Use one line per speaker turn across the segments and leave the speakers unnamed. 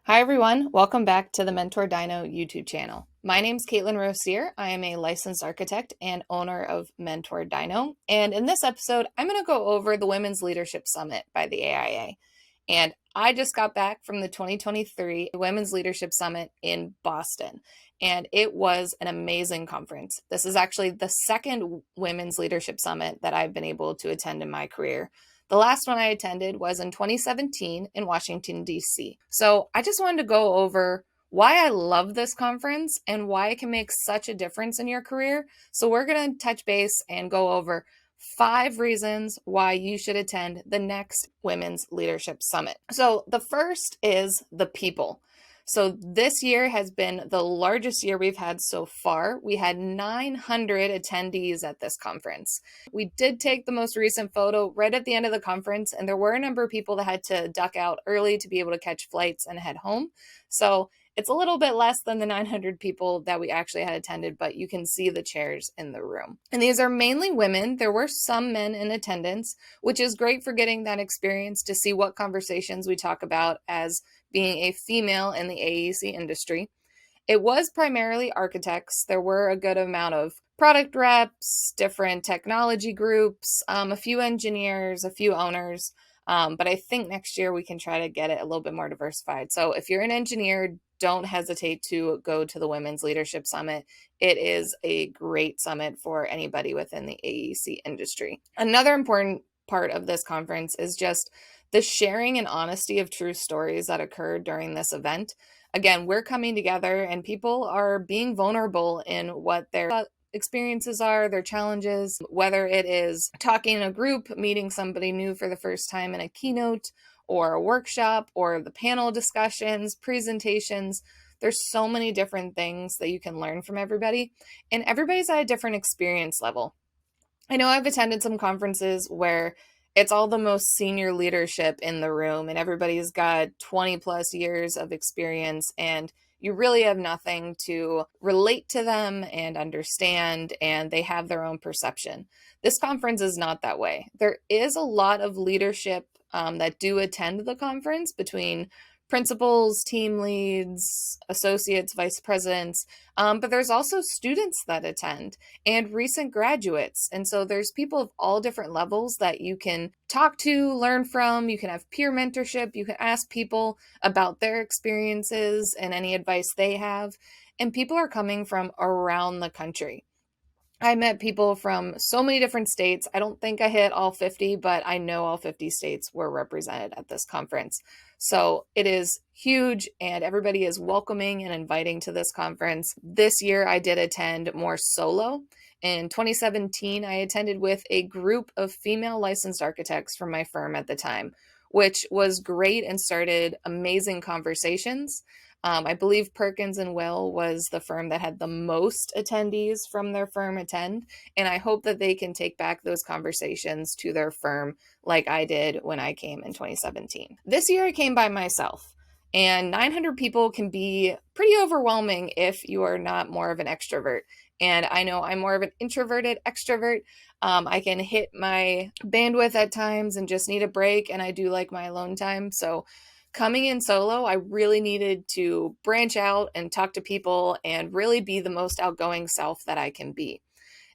Hi everyone, welcome back to the mentorDINO YouTube channel. My name is Caitlin Rossier. I am a licensed architect and owner of mentorDINO. And in this episode, I'm going to go over the Women's Leadership Summit by the AIA. And I just got back from the 2023 Women's Leadership Summit in Boston. And it was an amazing conference. This is actually the second Women's Leadership Summit that I've been able to attend in my career. The last one I attended was in 2017 in Washington, D.C. So I just wanted to go over why I love this conference and why it can make such a difference in your career. So we're going to touch base and go over 5 reasons why you should attend the next Women's Leadership Summit. So the first is the people. So this year has been the largest year we've had so far. We had 900 attendees at this conference. We did take the most recent photo right at the end of the conference, and there were a number of people that had to duck out early to be able to catch flights and head home. So it's a little bit less than the 900 people that we actually had attended, but you can see the chairs in the room. And these are mainly women. There were some men in attendance, which is great for getting that experience to see what conversations we talk about as being a female in the AEC industry. It was primarily architects. There were a good amount of product reps, different technology groups, a few engineers, a few owners. But I think next year we can try to get it a little bit more diversified. So if you're an engineer, don't hesitate to go to the Women's Leadership Summit. It is a great summit for anybody within the AEC industry. Another important part of this conference is just the sharing and honesty of true stories that occurred during this event. Again, we're coming together and people are being vulnerable in what their experiences are, their challenges, whether it is talking in a group, meeting somebody new for the first time in a keynote or a workshop, or the panel discussions, presentations. There's so many different things that you can learn from everybody, and everybody's at a different experience level. I know I've attended some conferences where it's all the most senior leadership in the room and everybody's got 20 plus years of experience and you really have nothing to relate to them and understand, and they have their own perception. This conference is not that way. There is a lot of leadership that do attend the conference between principals, team leads, associates, vice presidents, but there's also students that attend and recent graduates. And so there's people of all different levels that you can talk to, learn from. You can have peer mentorship. You can ask people about their experiences and any advice they have. And people are coming from around the country. I met people from so many different states. I don't think I hit all 50, but I know all 50 states were represented at this conference. So it is huge and everybody is welcoming and inviting to this conference. This year I did attend more solo. In 2017, I attended with a group of female licensed architects from my firm at the time, which was great and started amazing conversations. I believe Perkins and Will was the firm that had the most attendees from their firm attend, and I hope that they can take back those conversations to their firm like I did when I came in 2017. This year I came by myself, and 900 people can be pretty overwhelming if you are not more of an extrovert. And I know I'm more of an introverted extrovert. I can hit my bandwidth at times and just need a break, and I do like my alone time. So coming in solo, I really needed to branch out and talk to people and really be the most outgoing self that I can be.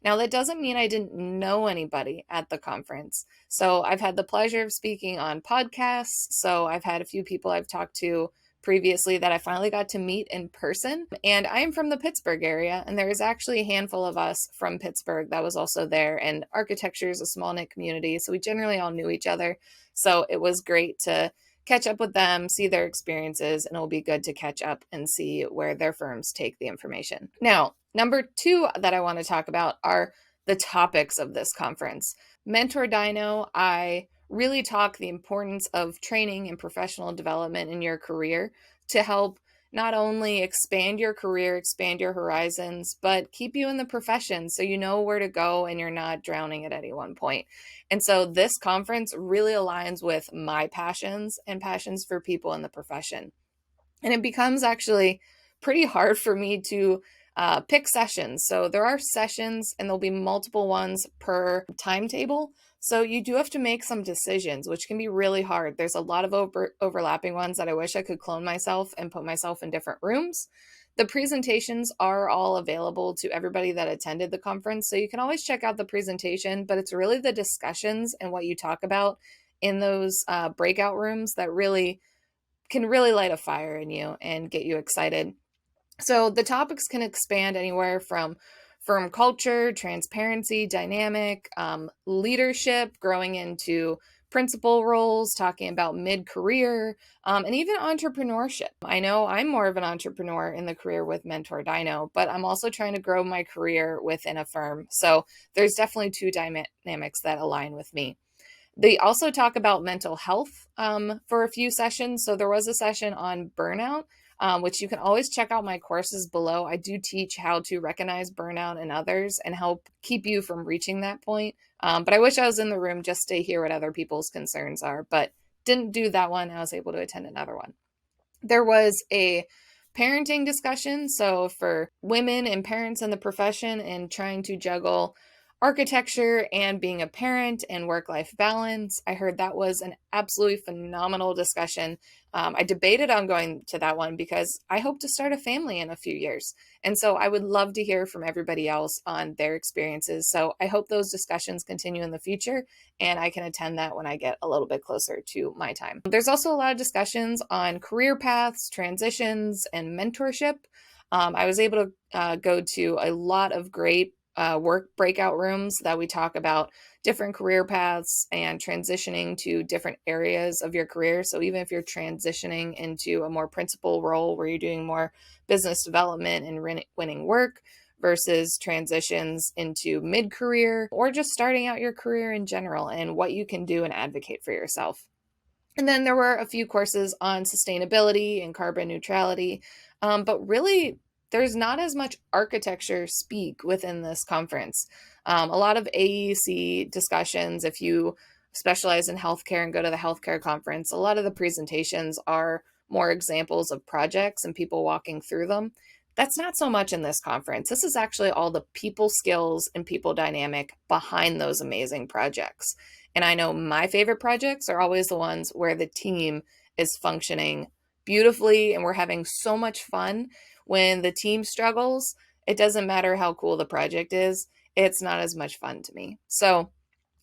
Now, that doesn't mean I didn't know anybody at the conference. So I've had the pleasure of speaking on podcasts. So I've had a few people I've talked to previously that I finally got to meet in person. And I am from the Pittsburgh area, and there is actually a handful of us from Pittsburgh that was also there. And architecture is a small-knit community, so we generally all knew each other. So it was great to catch up with them, see their experiences, and it'll be good to catch up and see where their firms take the information. Now, number 2 that I want to talk about are the topics of this conference. mentorDINO, I really talk the importance of training and professional development in your career to help not only expand your career, expand your horizons, but keep you in the profession so you know where to go and you're not drowning at any one point. And so this conference really aligns with my passions and passions for people in the profession. And it becomes actually pretty hard for me to pick sessions. So there are sessions and there'll be multiple ones per timetable. So you do have to make some decisions, which can be really hard. There's a lot of overlapping ones that I wish I could clone myself and put myself in different rooms. The presentations are all available to everybody that attended the conference, so you can always check out the presentation, but it's really the discussions and what you talk about in those breakout rooms that can really light a fire in you and get you excited. So the topics can expand anywhere from firm culture, transparency, dynamic, leadership, growing into principal roles, talking about mid-career, and even entrepreneurship. I know I'm more of an entrepreneur in the career with mentorDINO, but I'm also trying to grow my career within a firm. So there's definitely two dynamics that align with me. They also talk about mental health for a few sessions. So there was a session on burnout, which you can always check out my courses below. I do teach how to recognize burnout in others and help keep you from reaching that point. But I wish I was in the room just to hear what other people's concerns are, but didn't do that one. I was able to attend another one. There was a parenting discussion. So for women and parents in the profession and trying to juggle architecture and being a parent and work-life balance. I heard that was an absolutely phenomenal discussion. I debated on going to that one because I hope to start a family in a few years. And so I would love to hear from everybody else on their experiences. So I hope those discussions continue in the future and I can attend that when I get a little bit closer to my time. There's also a lot of discussions on career paths, transitions, and mentorship. I was able to go to a lot of great work breakout rooms that we talk about different career paths and transitioning to different areas of your career. So even if you're transitioning into a more principal role where you're doing more business development and winning work versus transitions into mid-career or just starting out your career in general and what you can do and advocate for yourself. And then there were a few courses on sustainability and carbon neutrality, but really there's not as much architecture speak within this conference. A lot of AEC discussions, if you specialize in healthcare and go to the healthcare conference, a lot of the presentations are more examples of projects and people walking through them. That's not so much in this conference. This is actually all the people skills and people dynamic behind those amazing projects. And I know my favorite projects are always the ones where the team is functioning beautifully and we're having so much fun. When the team struggles, it doesn't matter how cool the project is, it's not as much fun to me. So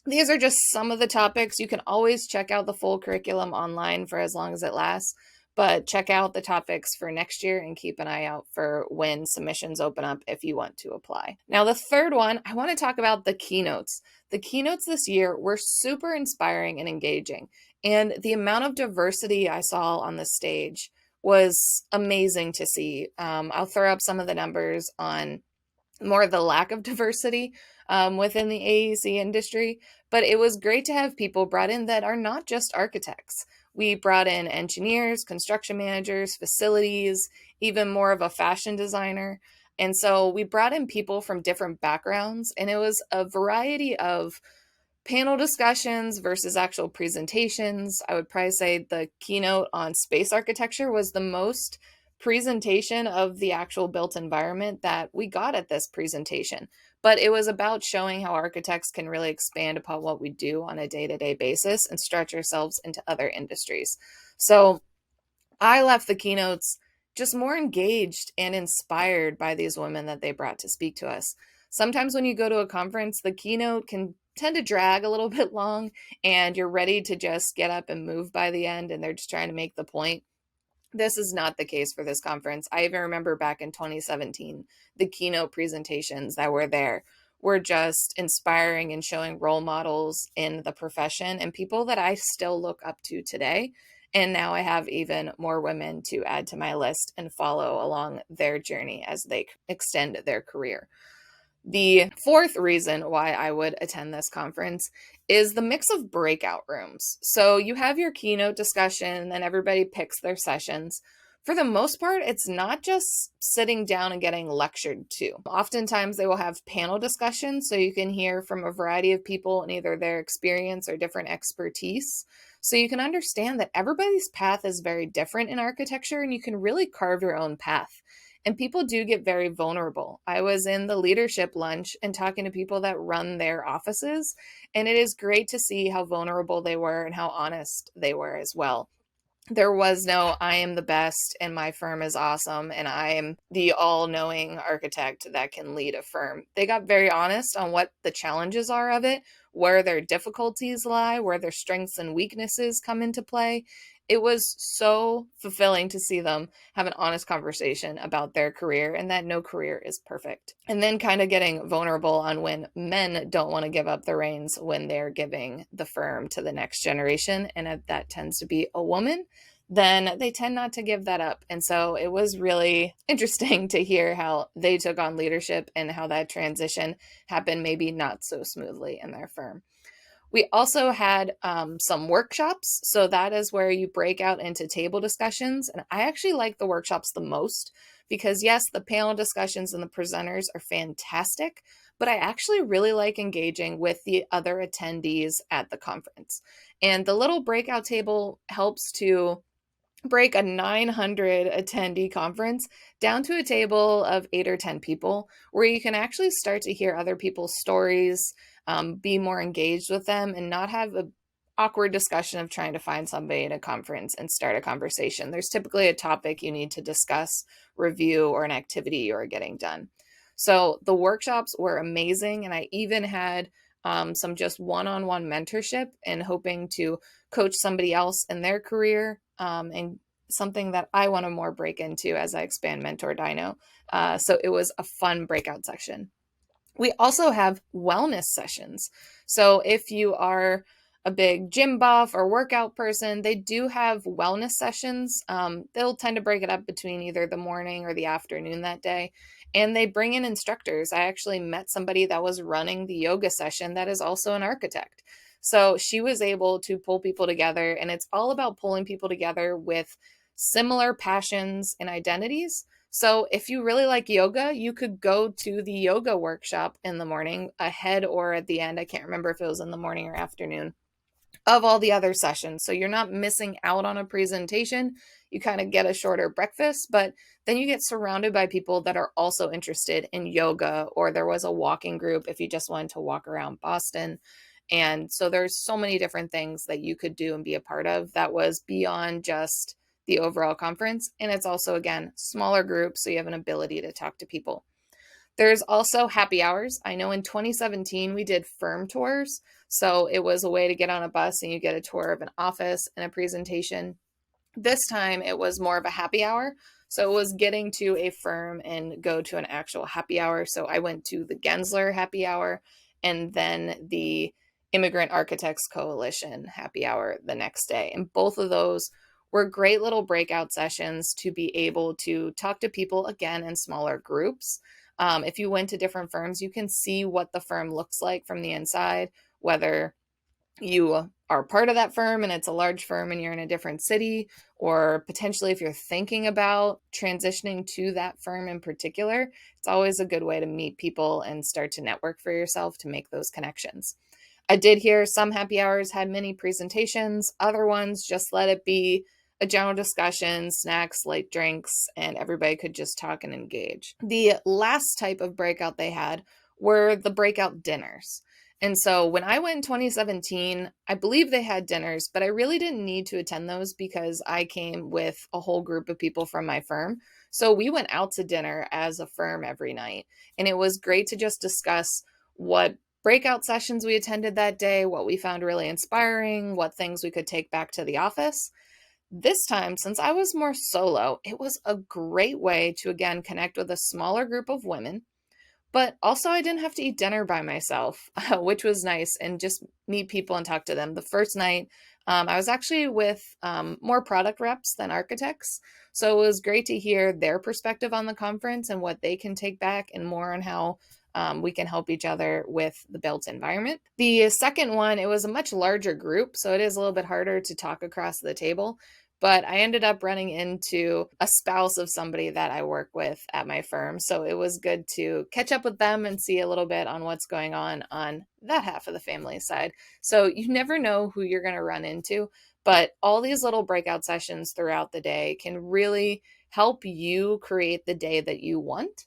these are just some of the topics. You can always check out the full curriculum online for as long as it lasts, but check out the topics for next year and keep an eye out for when submissions open up if you want to apply. Now, the third one, I want to talk about the keynotes. The keynotes this year were super inspiring and engaging, and the amount of diversity I saw on the stage was amazing to see. I'll throw up some of the numbers on more of the lack of diversity within the AEC industry, but it was great to have people brought in that are not just architects. We brought in engineers, construction managers, facilities, even more of a fashion designer. And so we brought in people from different backgrounds, and it was a variety of panel discussions versus actual presentations. I would probably say the keynote on space architecture was the most presentation of the actual built environment that we got at this presentation. But it was about showing how architects can really expand upon what we do on a day-to-day basis and stretch ourselves into other industries. So I left the keynotes just more engaged and inspired by these women that they brought to speak to us. Sometimes when you go to a conference, the keynote can tend to drag a little bit long and you're ready to just get up and move by the end and they're just trying to make the point. This is not the case for this conference. I even remember back in 2017, the keynote presentations that were there were just inspiring and showing role models in the profession and people that I still look up to today. And now I have even more women to add to my list and follow along their journey as they extend their career. The fourth reason why I would attend this conference is the mix of breakout rooms. So you have your keynote discussion and everybody picks their sessions. For the most part, it's not just sitting down and getting lectured to. Oftentimes they will have panel discussions so you can hear from a variety of people and either their experience or different expertise. So you can understand that everybody's path is very different in architecture and you can really carve your own path. And people do get very vulnerable. I was in the leadership lunch and talking to people that run their offices, and it is great to see how vulnerable they were and how honest they were as well. There was no, I am the best and my firm is awesome and I am the all-knowing architect that can lead a firm. They got very honest on what the challenges are of it, where their difficulties lie, where their strengths and weaknesses come into play. It was so fulfilling to see them have an honest conversation about their career and that no career is perfect. And then kind of getting vulnerable on when men don't want to give up the reins when they're giving the firm to the next generation. And that tends to be a woman, then they tend not to give that up. And so it was really interesting to hear how they took on leadership and how that transition happened maybe not so smoothly in their firm. We also had some workshops. So that is where you break out into table discussions. And I actually like the workshops the most because, yes, the panel discussions and the presenters are fantastic, but I actually really like engaging with the other attendees at the conference. And the little breakout table helps to break a 900 attendee conference down to a table of 8 or 10 people where you can actually start to hear other people's stories, be more engaged with them, and not have an awkward discussion of trying to find somebody at a conference and start a conversation. There's typically a topic you need to discuss, review, or an activity you are getting done. So the workshops were amazing, and I even had some just one-on-one mentorship and hoping to coach somebody else in their career, and something that I want to more break into as I expand mentorDINO. So it was a fun breakout session. We also have wellness sessions. So if you are a big gym buff or workout person, they do have wellness sessions. They'll tend to break it up between either the morning or the afternoon that day. And they bring in instructors. I actually met somebody that was running the yoga session that is also an architect. So she was able to pull people together, and it's all about pulling people together with similar passions and identities. So if you really like yoga, you could go to the yoga workshop in the morning, ahead or at the end. I can't remember if it was in the morning or afternoon of all the other sessions. So you're not missing out on a presentation. You kind of get a shorter breakfast, but then you get surrounded by people that are also interested in yoga, or there was a walking group if you just wanted to walk around Boston. And so there's so many different things that you could do and be a part of that was beyond just the overall conference. And it's also, again, smaller groups, so you have an ability to talk to people. There's also happy hours. I know in 2017 we did firm tours. So it was a way to get on a bus and you get a tour of an office and a presentation. This time it was more of a happy hour. So it was getting to a firm and go to an actual happy hour. So I went to the Gensler happy hour and then the Immigrant Architects Coalition happy hour the next day. And both of those were great little breakout sessions to be able to talk to people again in smaller groups. If you went to different firms, you can see what the firm looks like from the inside, whether you are part of that firm and it's a large firm and you're in a different city, or potentially if you're thinking about transitioning to that firm in particular, it's always a good way to meet people and start to network for yourself to make those connections. I did hear some happy hours had mini presentations, other ones just let it be a general discussion, snacks, light drinks, and everybody could just talk and engage. The last type of breakout they had were the breakout dinners. And so when I went in 2017, I believe they had dinners, but I really didn't need to attend those because I came with a whole group of people from my firm. So we went out to dinner as a firm every night. And it was great to just discuss what breakout sessions we attended that day, what we found really inspiring, what things we could take back to the office. This time, since I was more solo, it was a great way to, again, connect with a smaller group of women. But also I didn't have to eat dinner by myself, which was nice, and just meet people and talk to them. The first night, I was actually with more product reps than architects. So it was great to hear their perspective on the conference and what they can take back and more on how we can help each other with the built environment. The second one, it was a much larger group, so it is a little bit harder to talk across the table. But I ended up running into a spouse of somebody that I work with at my firm. So it was good to catch up with them and see a little bit on what's going on that half of the family side. So you never know who you're going to run into, but all these little breakout sessions throughout the day can really help you create the day that you want.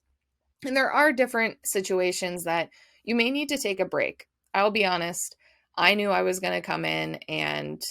And there are different situations that you may need to take a break. I'll be honest, I knew I was going to come in and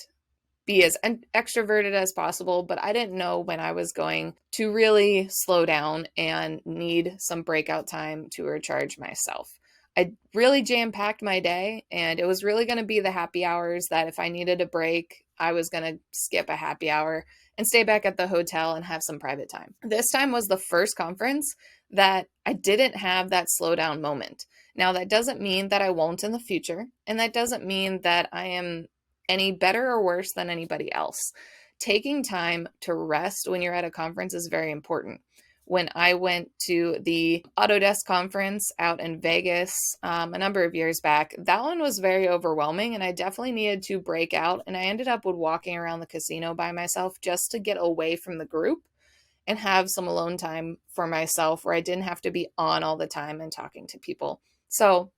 be as extroverted as possible, but I didn't know when I was going to really slow down and need some breakout time to recharge myself. I really jam-packed my day, and it was really going to be the happy hours that if I needed a break, I was going to skip a happy hour and stay back at the hotel and have some private time. This time was the first conference that I didn't have that slow down moment. Now, that doesn't mean that I won't in the future, and that doesn't mean that I am any better or worse than anybody else. Taking time to rest when you're at a conference is very important. When I went to the Autodesk conference out in Vegas a number of years back, that one was very overwhelming, and I definitely needed to break out. And I ended up with walking around the casino by myself just to get away from the group and have some alone time for myself where I didn't have to be on all the time and talking to people. So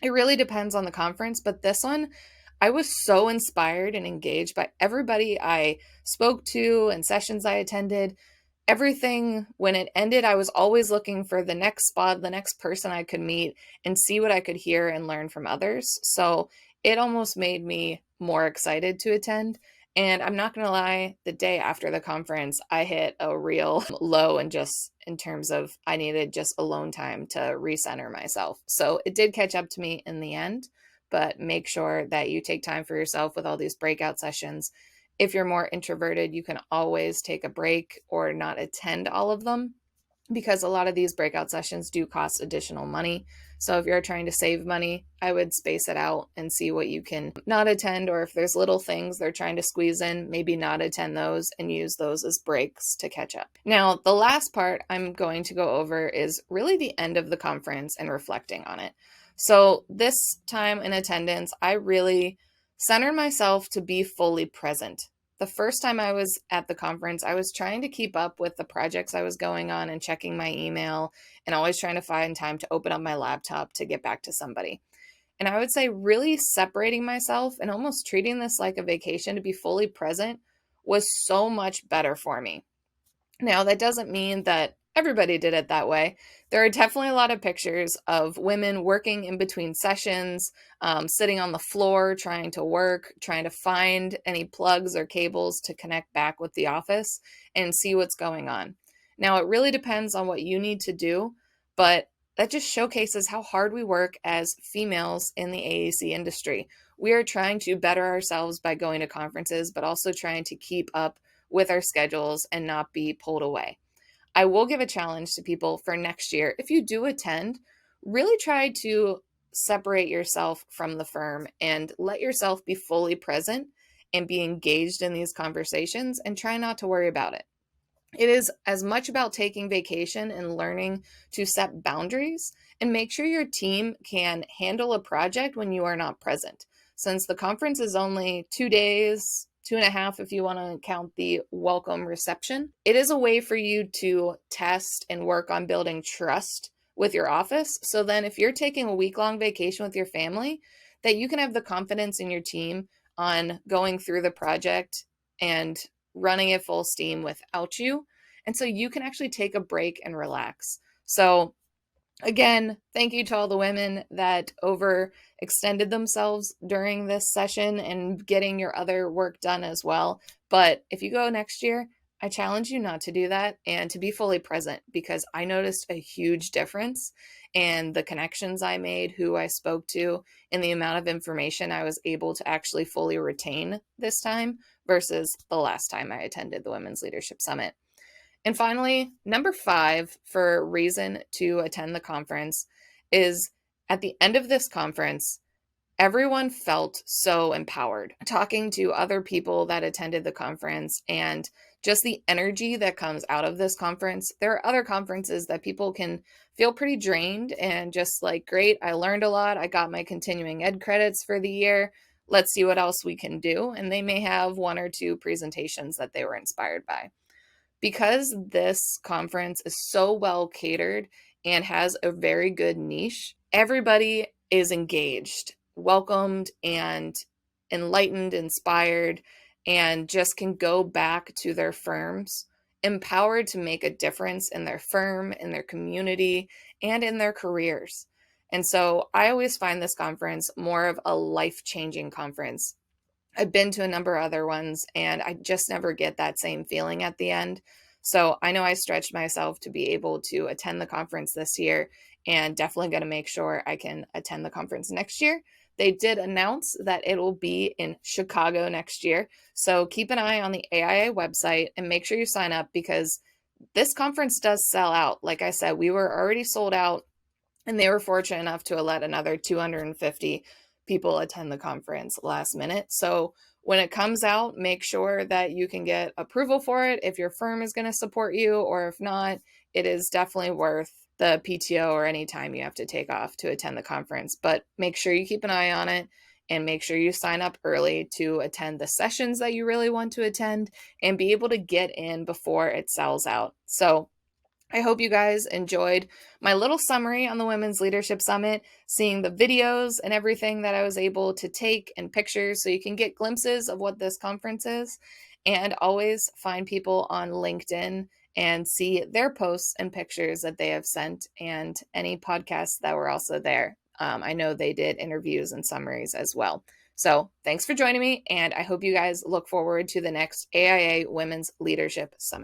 it really depends on the conference, but this one, I was so inspired and engaged by everybody I spoke to and sessions I attended. Everything, when it ended, I was always looking for the next spot, the next person I could meet and see what I could hear and learn from others. So it almost made me more excited to attend. And I'm not going to lie, the day after the conference, I hit a real low and just in terms of I needed just alone time to recenter myself. So it did catch up to me in the end, but make sure that you take time for yourself with all these breakout sessions. If you're more introverted, you can always take a break or not attend all of them because a lot of these breakout sessions do cost additional money. So if you're trying to save money, I would space it out and see what you can not attend, or if there's little things they're trying to squeeze in, maybe not attend those and use those as breaks to catch up. Now, the last part I'm going to go over is really the end of the conference and reflecting on it. So this time in attendance, I really centered myself to be fully present. The first time I was at the conference, I was trying to keep up with the projects I was going on and checking my email and always trying to find time to open up my laptop to get back to somebody. And I would say really separating myself and almost treating this like a vacation to be fully present was so much better for me. Now, that doesn't mean that everybody did it that way. There are definitely a lot of pictures of women working in between sessions, sitting on the floor, trying to work, trying to find any plugs or cables to connect back with the office and see what's going on. Now, it really depends on what you need to do, but that just showcases how hard we work as females in the AEC industry. We are trying to better ourselves by going to conferences, but also trying to keep up with our schedules and not be pulled away. I will give a challenge to people for next year. If you do attend, really try to separate yourself from the firm and let yourself be fully present and be engaged in these conversations and try not to worry about it. It is as much about taking vacation and learning to set boundaries and make sure your team can handle a project when you are not present. Since the conference is only 2 days, 2.5 if you want to count the welcome reception, it is a way for you to test and work on building trust with your office. So then if you're taking a week-long vacation with your family, that you can have the confidence in your team on going through the project and running it full steam without you. And so you can actually take a break and relax. So again, thank you to all the women that overextended themselves during this session and getting your other work done as well. But if you go next year, I challenge you not to do that and to be fully present, because I noticed a huge difference in the connections I made, who I spoke to, and the amount of information I was able to actually fully retain this time versus the last time I attended the Women's Leadership Summit. And finally, number 5 for reason to attend the conference is at the end of this conference, everyone felt so empowered. Talking to other people that attended the conference and just the energy that comes out of this conference. There are other conferences that people can feel pretty drained and just like, great, I learned a lot. I got my continuing ed credits for the year. Let's see what else we can do. And they may have 1 or 2 presentations that they were inspired by. Because this conference is so well catered and has a very good niche, everybody is engaged, welcomed, and enlightened, inspired, and just can go back to their firms empowered to make a difference in their firm, in their community, and in their careers. And so I always find this conference more of a life-changing conference. I've been to a number of other ones, and I just never get that same feeling at the end. So I know I stretched myself to be able to attend the conference this year, and definitely going to make sure I can attend the conference next year. They did announce that it will be in Chicago next year. So keep an eye on the AIA website and make sure you sign up, because this conference does sell out. Like I said, we were already sold out, and they were fortunate enough to let another 250 people attend the conference last minute. So when it comes out, make sure that you can get approval for it if your firm is going to support you, or if not, it is definitely worth the PTO or any time you have to take off to attend the conference. But make sure you keep an eye on it, and make sure you sign up early to attend the sessions that you really want to attend and be able to get in before it sells out. So I hope you guys enjoyed my little summary on the Women's Leadership Summit, seeing the videos and everything that I was able to take and pictures so you can get glimpses of what this conference is. And always find people on LinkedIn and see their posts and pictures that they have sent, and any podcasts that were also there. I know they did interviews and summaries as well. So thanks for joining me, and I hope you guys look forward to the next AIA Women's Leadership Summit.